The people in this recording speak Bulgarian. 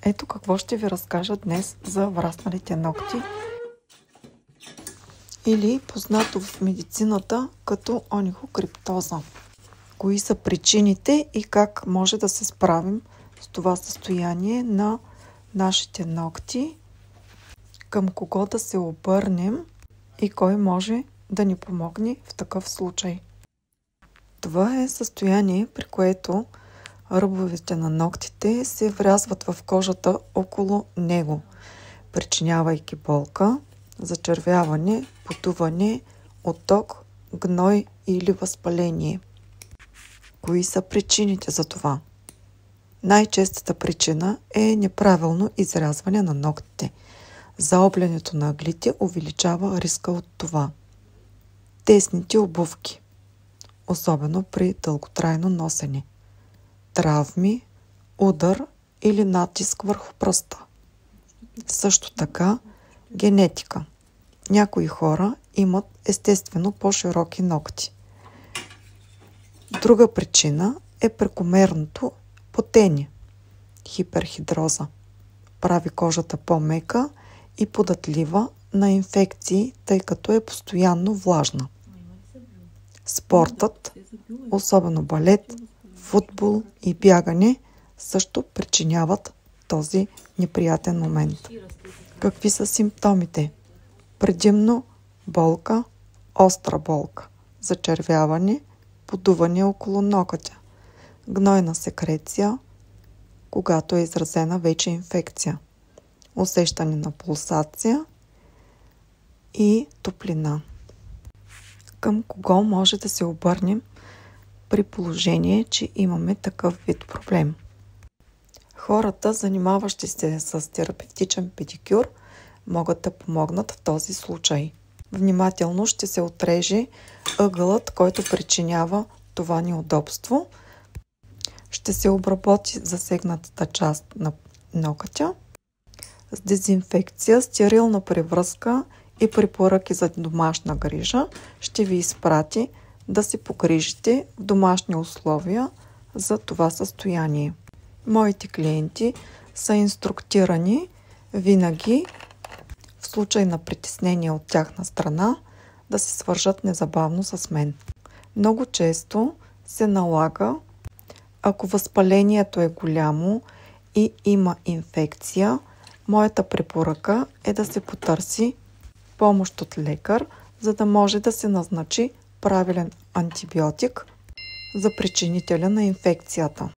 Ето какво ще ви разкажа днес за врасналите ногти, или познато в медицината като онихокриптоза. Кои са причините и как може да се справим с това състояние на нашите ногти, към кого да се обърнем и кой може да ни помогне в такъв случай. Това е състояние, при което ръбовете на ногтите се врязват в кожата около него, причинявайки болка, зачервяване, потуване, отток, гной или възпаление. Кои са причините за това? Най-честата причина е неправилно изрязване на ногтите. Заоблянето на ъглите увеличава риска от това. Тесните обувки, особено при дълготрайно носене. Травми, удар или натиск върху пръста. Също така генетика. Някои хора имат естествено по-широки ногти. Друга причина е прекомерното потене. Хиперхидроза. Прави кожата по-мека и податлива на инфекции, тъй като е постоянно влажна. Спортът, особено балет, футбол и бягане, също причиняват този неприятен момент. Какви са симптомите? Предимно болка, остра болка, зачервяване, подуване около ногтя, гнойна секреция, когато е изразена вече инфекция, усещане на пулсация и топлина. Към кого може да се обърнем при положение, че имаме такъв вид проблем? Хората, занимаващи се с терапевтичен педикюр, могат да помогнат в този случай. Внимателно ще се отреже ъгълът, който причинява това неудобство. Ще се обработи засегнатата част на ногтя с дезинфекция, стерилна превръзка и препоръки за домашна грижа. Ще ви изпрати да се погрижите в домашни условия за това състояние. Моите клиенти са инструктирани винаги, в случай на притеснение от тяхна страна, да се свържат незабавно с мен. Много често се налага, ако възпалението е голямо и има инфекция, моята препоръка е да се потърси помощ от лекар, за да може да се назначи правилен антибиотик за причинителя на инфекцията.